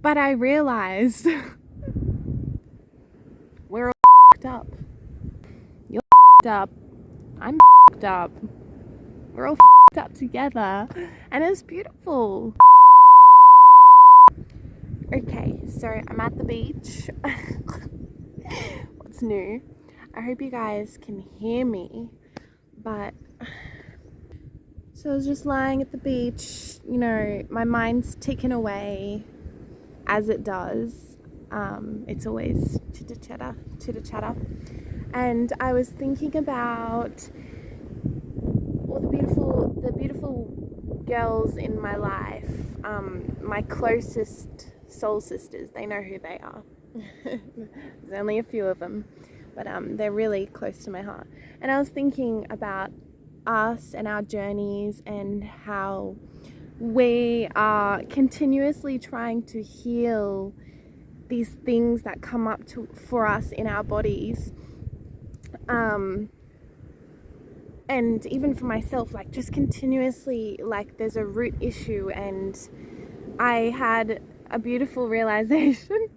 But I realized we're all f***ed up. You're f***ed up. I'm f***ed up. We're all f***ed up together. And it's beautiful. Okay, so I'm at the beach. What's new? I hope you guys can hear me. But so I was just lying at the beach, you know, my mind's ticking away as it does. It's always chitter chatter. And I was thinking about all the beautiful girls in my life, my closest soul sisters. They know who they are. There's only a few of them, but they're really close to my heart. And I was thinking about us and our journeys and how we are continuously trying to heal these things that come up for us in our bodies, and even for myself, like just continuously, like there's a root issue. And I had a beautiful realization.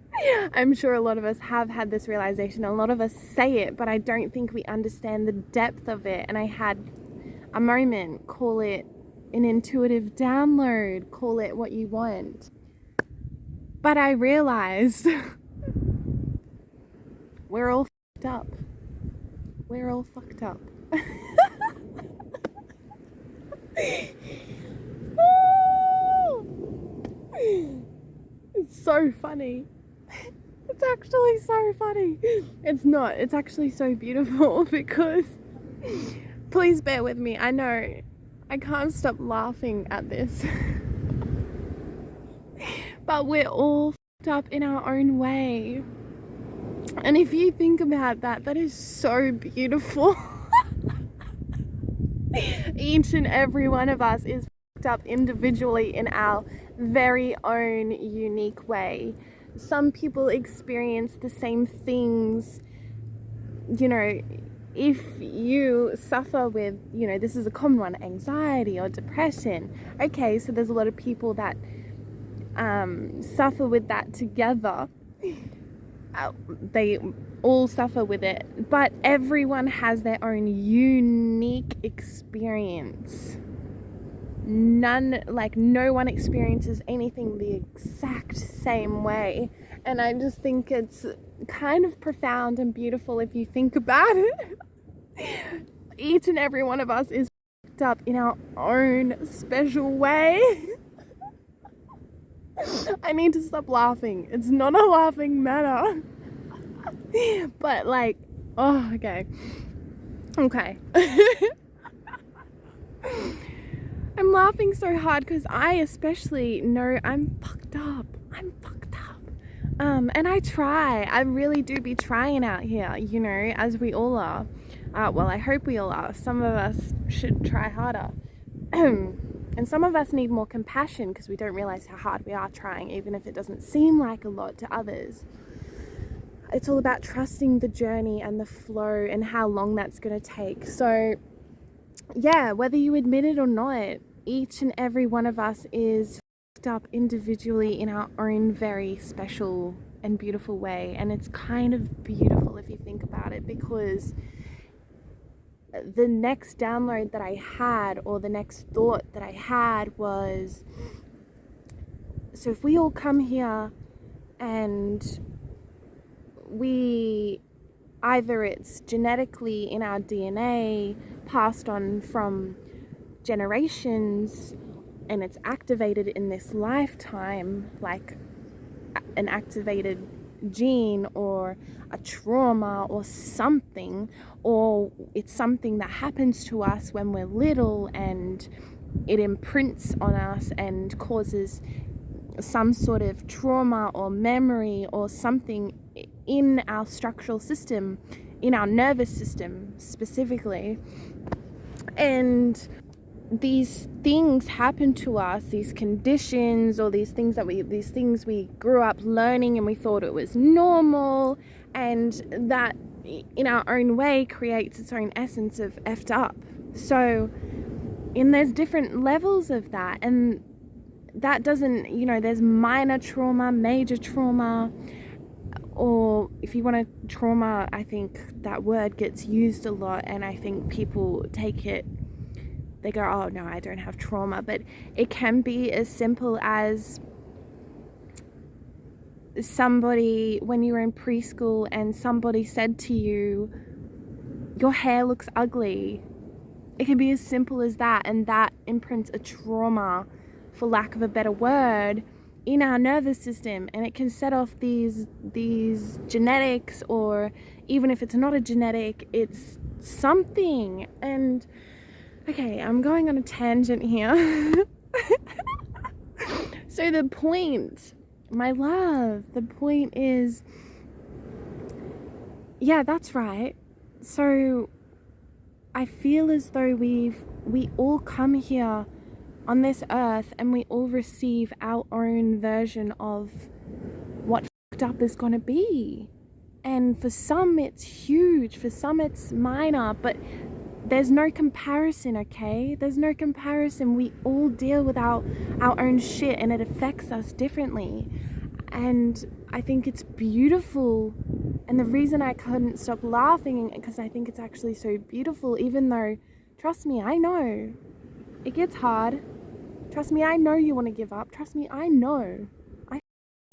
I'm sure a lot of us have had this realization. A lot of us say it, but I don't think we understand the depth of it. And I had a moment, call it an intuitive download, call it what you want. But I realized we're all fucked up. We're all fucked up. It's so funny. It's actually so funny. It's not. It's actually so beautiful because, please bear with me. I know I can't stop laughing at this. But we're all fucked up in our own way. And if you think about that, that is so beautiful. Each and every one of us is fucked up individually in our very own unique way. Some people experience the same things. You know, if you suffer with, you know, this is a common one, anxiety or depression. Okay, so there's a lot of people that suffer with that together. They all suffer with it, but everyone has their own unique experience. No one experiences anything the exact same way. And I just think it's kind of profound and beautiful if you think about it. Each and every one of us is fucked up in our own special way. I need to stop laughing. It's not a laughing matter. But like, oh, okay. I'm laughing so hard because I especially know I'm fucked up. And I really do be trying out here, you know, as we all are. Well, I hope we all are. Some of us should try harder. And some of us need more compassion because we don't realize how hard we are trying, even if it doesn't seem like a lot to others. It's all about trusting the journey and the flow and how long that's going to take. So, yeah, whether you admit it or not, each and every one of us is fucked up individually in our own very special and beautiful way. And it's kind of beautiful if you think about it, because the next download that I had, or the next thought that I had was, so if we all come here and we, either it's genetically in our DNA, passed on from generations, and it's activated in this lifetime, like an activated gene or a trauma or something, or it's something that happens to us when we're little and it imprints on us and causes some sort of trauma or memory or something in our structural system, in our nervous system specifically. And these things happen to us, these conditions, or these things we grew up learning and we thought it was normal, and that in our own way creates its own essence of effed up. So, and there's different levels of that, and that doesn't, you know, there's minor trauma, major trauma, or if you want to trauma, I think that word gets used a lot, and I think people take it, they go, oh no, I don't have trauma. But it can be as simple as somebody, when you were in preschool and somebody said to you, your hair looks ugly. It can be as simple as that, and that imprints a trauma, for lack of a better word, in our nervous system, and it can set off these genetics, or even if it's not a genetic, it's something. And okay, I'm going on a tangent here. So the point, my love, the point is, yeah, that's right. So I feel as though we all come here on this earth and we all receive our own version of what fucked up is gonna be. And for some it's huge, for some it's minor, but there's no comparison, okay? There's no comparison. We all deal with our own shit, and it affects us differently. And I think it's beautiful. And the reason I couldn't stop laughing, because I think it's actually so beautiful, even though, trust me, I know it gets hard. Trust me, I know you want to give up. Trust me, I know. I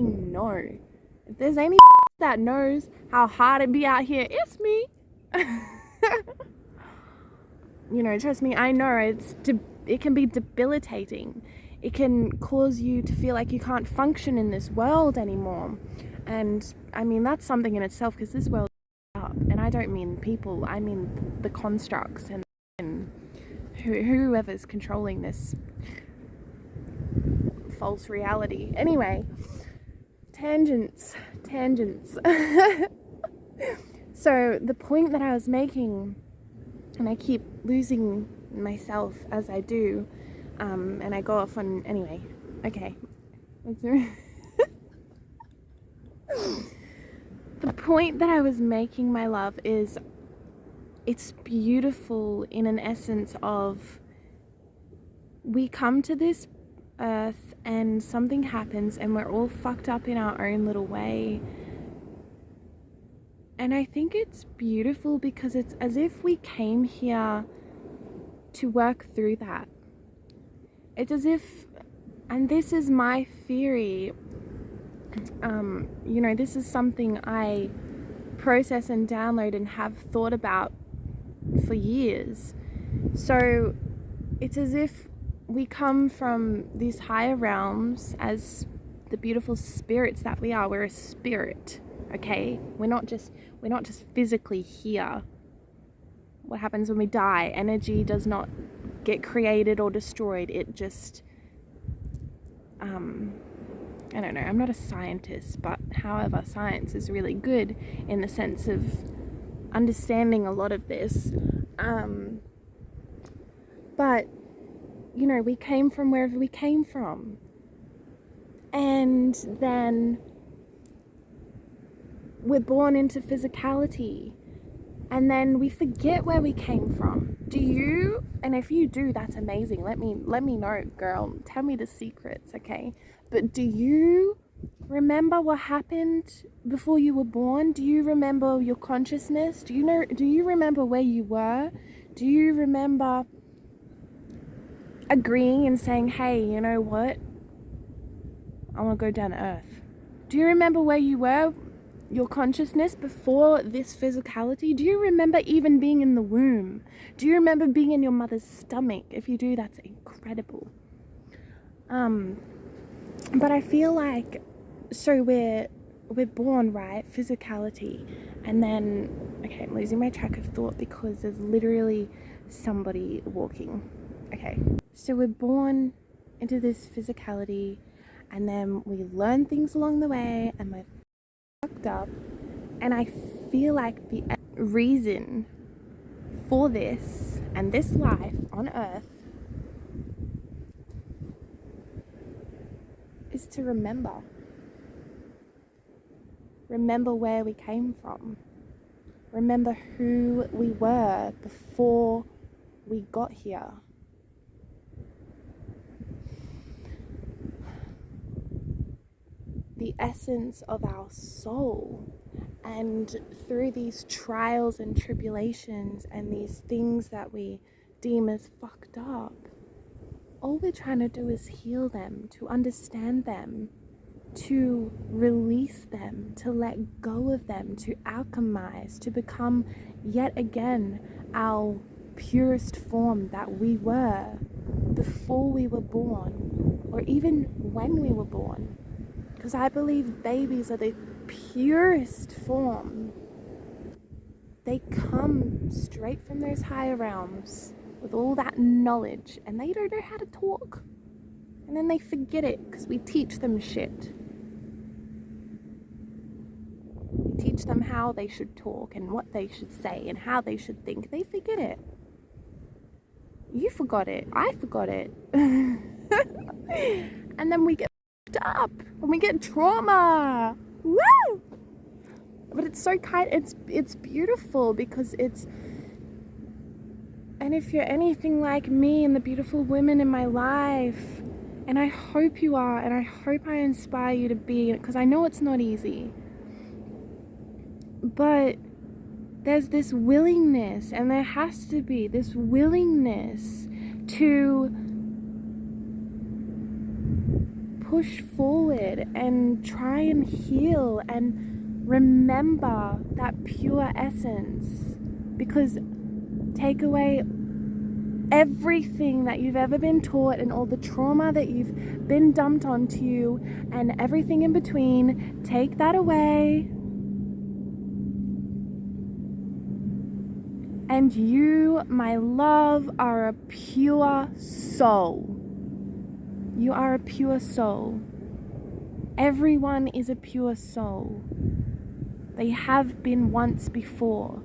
know. If there's any that knows how hard it be out here, it's me. You know, trust me, I know it can be debilitating. It can cause you to feel like you can't function in this world anymore. And I mean, that's something in itself, because this world is up. And I don't mean people, I mean the constructs and whoever's controlling this false reality. Anyway, tangents. So the point that I was making, and I keep losing myself as I do, and I go off on, anyway, okay. The point that I was making, my love, is it's beautiful in an essence of, we come to this earth and something happens and we're all fucked up in our own little way. And I think it's beautiful because it's as if we came here to work through that. It's as if, and this is my theory, you know, this is something I process and download and have thought about for years. So it's as if we come from these higher realms as the beautiful spirits that we are. We're a spirit, okay? We're not just physically here. What happens when we die? Energy does not get created or destroyed. It just, I don't know, I'm not a scientist, but however, science is really good in the sense of understanding a lot of this. But, you know, we came from wherever we came from. And then we're born into physicality. And then we forget where we came from. Do you? And if you do, that's amazing. Let me know, girl. Tell me the secrets, okay? But do you remember what happened before you were born? Do you remember your consciousness? Do you remember where you were? Do you remember agreeing and saying, hey, you know what? I want to go down to earth. Do you remember where you were? Your consciousness before this physicality? Do you remember even being in the womb? Do you remember being in your mother's stomach? If you do, that's incredible. But I feel like, so we're born, right? Physicality. And then, okay, I'm losing my track of thought because there's literally somebody walking. Okay, so we're born into this physicality, and then we learn things along the way, and we're fucked up. And I feel like the reason for this and this life on earth is to remember where we came from, remember who we were before we got here. the essence of our soul. And through these trials and tribulations and these things that we deem as fucked up, all we're trying to do is heal them, to understand them, to release them, to let go of them, to alchemize, to become yet again our purest form that we were before we were born, or even when we were born. Because I believe babies are the purest form. They come straight from those higher realms with all that knowledge, and they don't know how to talk. And then they forget it because we teach them shit. We teach them how they should talk and what they should say and how they should think. They forget it. You forgot it. I forgot it. And then we get fucked up and we get trauma. Woo! But it's so kind. It's beautiful because it's. And if you're anything like me and the beautiful women in my life, and I hope you are, and I hope I inspire you to be, because I know it's not easy, but there's this willingness, and there has to be this willingness to push forward and try and heal and remember that pure essence. Because take away everything that you've ever been taught and all the trauma that you've been dumped onto you and everything in between. Take that away. And you, my love, are a pure soul. You are a pure soul. Everyone is a pure soul. They have been once before.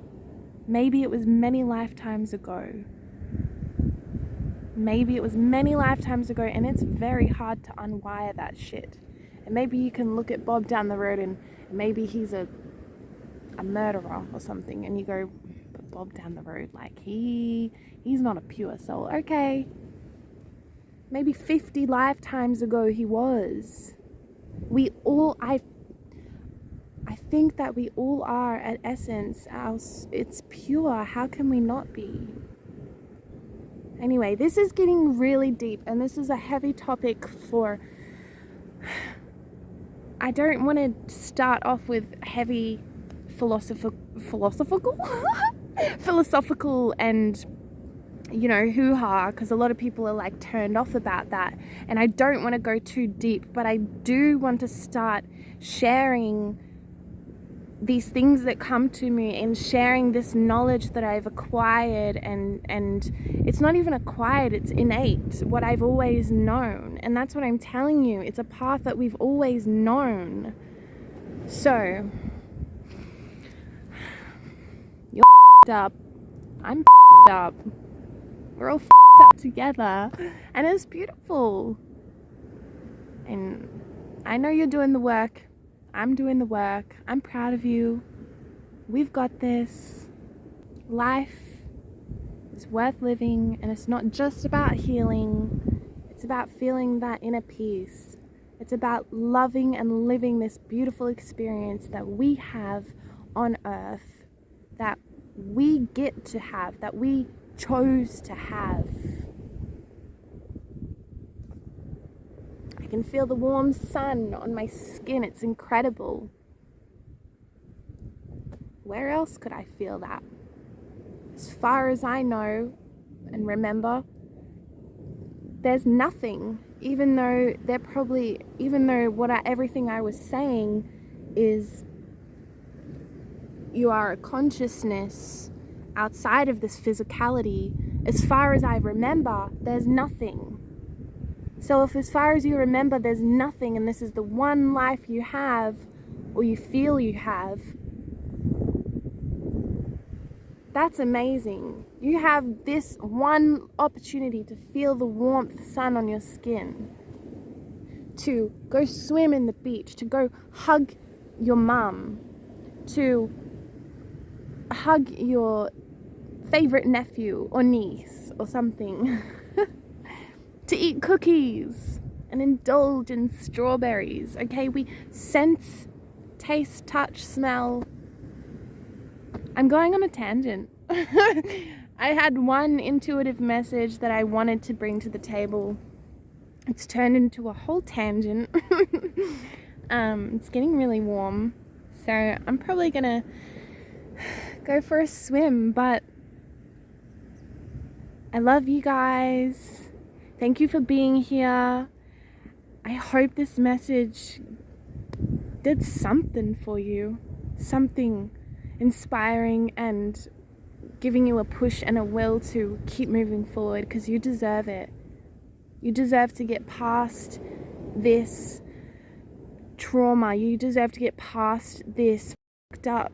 Maybe it was many lifetimes ago. Maybe it was many lifetimes ago, and it's very hard to unwire that shit. And maybe you can look at Bob down the road and maybe he's a murderer or something, and you go, but Bob down the road, like he's not a pure soul. Okay. Maybe 50 lifetimes ago he was. We all, I think that we all are at essence. It's pure. How can we not be? Anyway, this is getting really deep, and this is a heavy topic for... I don't want to start off with heavy philosophical and, you know, hoo-ha, because a lot of people are like turned off about that, and I don't want to go too deep, but I do want to start sharing these things that come to me and sharing this knowledge that I've acquired, and it's not even acquired, it's innate, what I've always known. And that's what I'm telling you, it's a path that we've always known. So you're f***ed up, I'm f***ed up, we're all f***ed up together, and it's beautiful. And I know you're doing the work. I'm doing the work. I'm proud of you. We've got this. Life is worth living, and it's not just about healing. It's about feeling that inner peace. It's about loving and living this beautiful experience that we have on earth, that we get to have, that we chose to have. I can feel the warm sun on my skin. It's incredible. Where else could I feel that? As far as I know and remember, there's nothing. Even though everything I was saying is you are a consciousness outside of this physicality, as far as I remember, there's nothing. So if as far as you remember there's nothing, and this is the one life you have, or you feel you have, that's amazing. You have this one opportunity to feel the warmth, sun on your skin, to go swim in the beach, to go hug your mum, to hug your favorite nephew or niece or something. To eat cookies, and indulge in strawberries. Okay, we sense, taste, touch, smell. I'm going on a tangent. I had one intuitive message that I wanted to bring to the table. It's turned into a whole tangent. It's getting really warm, so I'm probably gonna go for a swim, but I love you guys. Thank you for being here. I hope this message did something for you, something inspiring and giving you a push and a will to keep moving forward, because you deserve it. You deserve to get past this trauma. You deserve to get past this fucked up.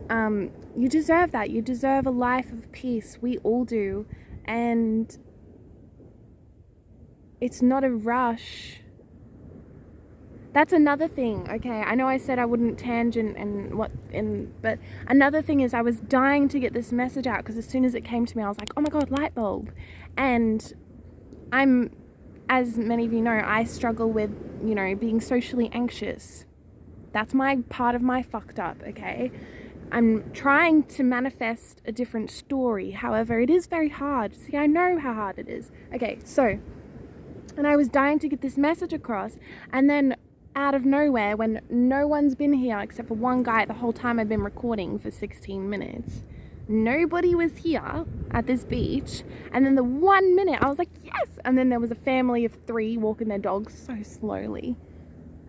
You deserve that. You deserve a life of peace. We all do. And it's not a rush. That's another thing. Okay, I know I said I wouldn't tangent but another thing is I was dying to get this message out, because as soon as it came to me I was like, oh my god, light bulb. And I'm, as many of you know, I struggle with, you know, being socially anxious. That's my part of my fucked up, okay? I'm trying to manifest a different story. However, it is very hard. See, I know how hard it is. Okay, so, and I was dying to get this message across, and then out of nowhere, when no one's been here except for one guy the whole time I've been recording for 16 minutes, nobody was here at this beach, and then the 1 minute I was like, yes, and then there was a family of 3 walking their dogs so slowly,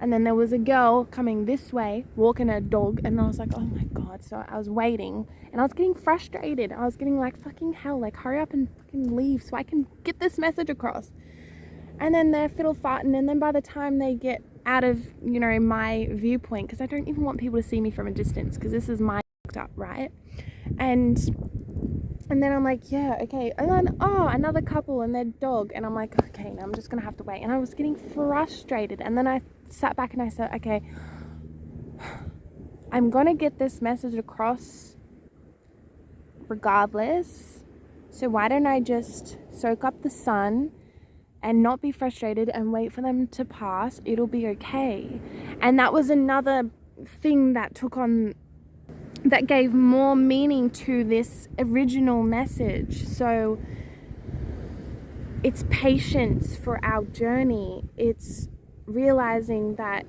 and then there was a girl coming this way walking her dog, and I was like, oh my god. So I was waiting and I was getting frustrated. I was getting like, fucking hell, like hurry up and fucking leave so I can get this message across. And then they're fiddle farting, and then by the time they get out of, you know, my viewpoint, because I don't even want people to see me from a distance, because this is my fucked up, right? And then I'm like, yeah, okay. And then, oh, another couple and their dog. And I'm like, okay, now I'm just going to have to wait. And I was getting frustrated. And then I sat back and I said, okay, I'm going to get this message across regardless. So why don't I just soak up the sun and not be frustrated and wait for them to pass? It'll be okay. And that was another thing that that gave more meaning to this original message. So it's patience for our journey. It's realizing that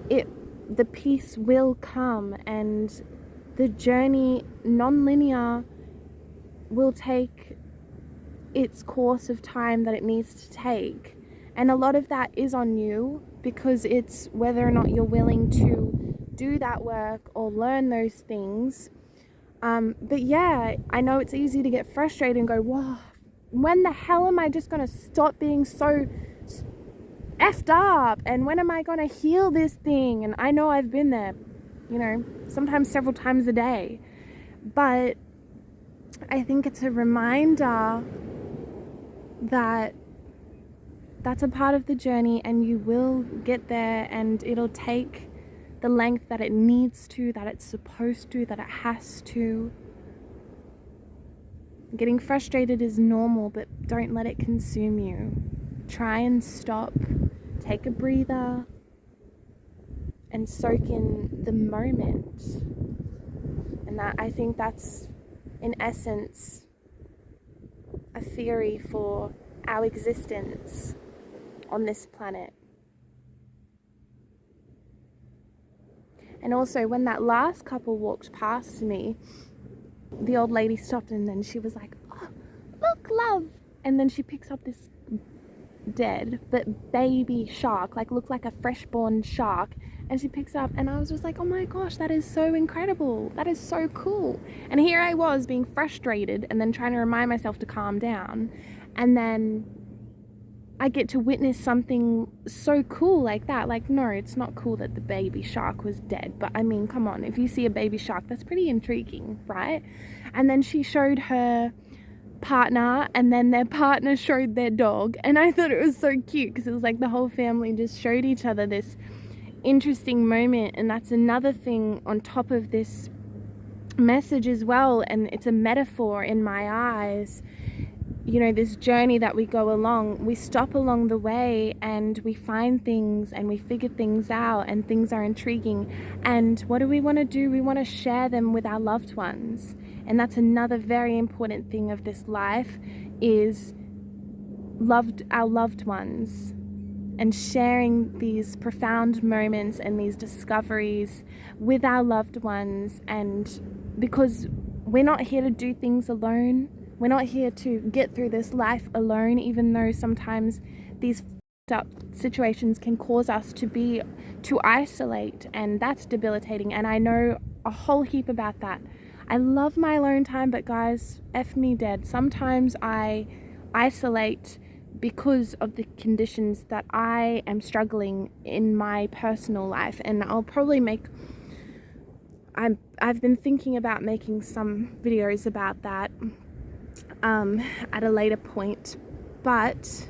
the peace will come, and the journey, non-linear, will take its course of time that it needs to take. And a lot of that is on you, because it's whether or not you're willing to do that work or learn those things. But yeah, I know it's easy to get frustrated and go, whoa, when the hell am I just going to stop being so effed up? And when am I going to heal this thing? And I know I've been there, you know, sometimes several times a day. But I think it's a reminder that that's a part of the journey, and you will get there, and it'll take the length that it needs to, that it's supposed to, that it has to. Getting frustrated is normal, but don't let it consume you. Try and stop, take a breather, and soak in the moment. And that, I think that's, in essence, a theory for our existence on this planet. And also, when that last couple walked past me, the old lady stopped, and then she was like, oh, look, love. And then she picks up this dead but baby shark, like looked like a freshborn shark, and she picks up, and I was just like, oh my gosh, that is so incredible. That is so cool. And here I was being frustrated and then trying to remind myself to calm down. And then I get to witness something so cool like that. Like, no, it's not cool that the baby shark was dead, but I mean, come on, if you see a baby shark, that's pretty intriguing, right? And then she showed her partner, and then their partner showed their dog, and I thought it was so cute, because it was like the whole family just showed each other this interesting moment. And that's another thing on top of this message as well, and it's a metaphor in my eyes, you know, this journey that we go along, we stop along the way and we find things and we figure things out, and things are intriguing. And what do? We want to share them with our loved ones. And that's another very important thing of this life, is our loved ones, and sharing these profound moments and these discoveries with our loved ones. And because we're not here to do things alone, we're not here to get through this life alone, even though sometimes these up situations can cause us to isolate, and that's debilitating. And I know a whole heap about that. I love my alone time, but guys, F me dead. Sometimes I isolate because of the conditions that I am struggling in my personal life. And I'll probably I've been thinking about making some videos about that at a later point. But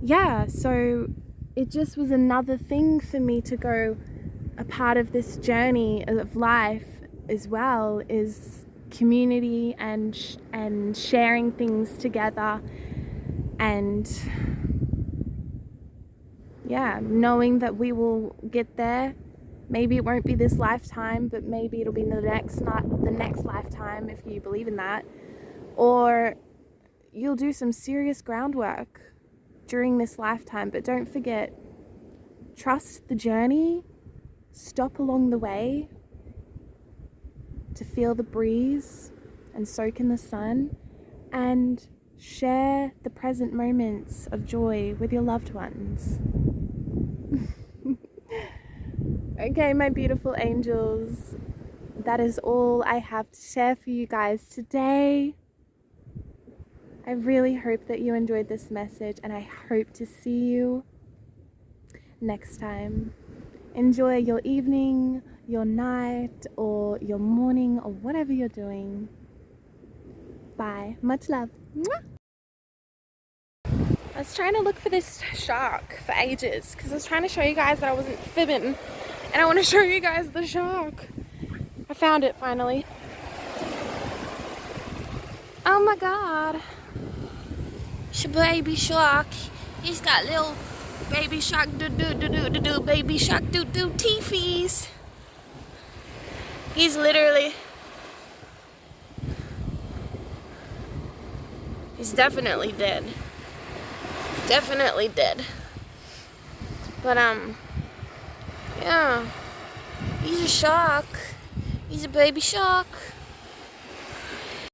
yeah, so it just was another thing for me to go, a part of this journey of life as well is community and sharing things together, and yeah, knowing that we will get there. Maybe it won't be this lifetime, but maybe it'll be the next lifetime, if you believe in that. Or you'll do some serious groundwork during this lifetime. But don't forget, trust the journey, stop along the way to feel the breeze and soak in the sun, and share the present moments of joy with your loved ones. Okay, my beautiful angels, that is all I have to share for you guys today. I really hope that you enjoyed this message, and I hope to see you next time. Enjoy your evening, your night, or your morning, or whatever you're doing. Bye. Much love. Mwah! I was trying to look for this shark for ages, because I was trying to show you guys that I wasn't fibbing, and I want to show you guys the shark. I found it finally. Oh my god. It's a baby shark. He's got little baby shark baby shark teethies. He's definitely dead. Definitely dead. But yeah. He's a shark. He's a baby shark.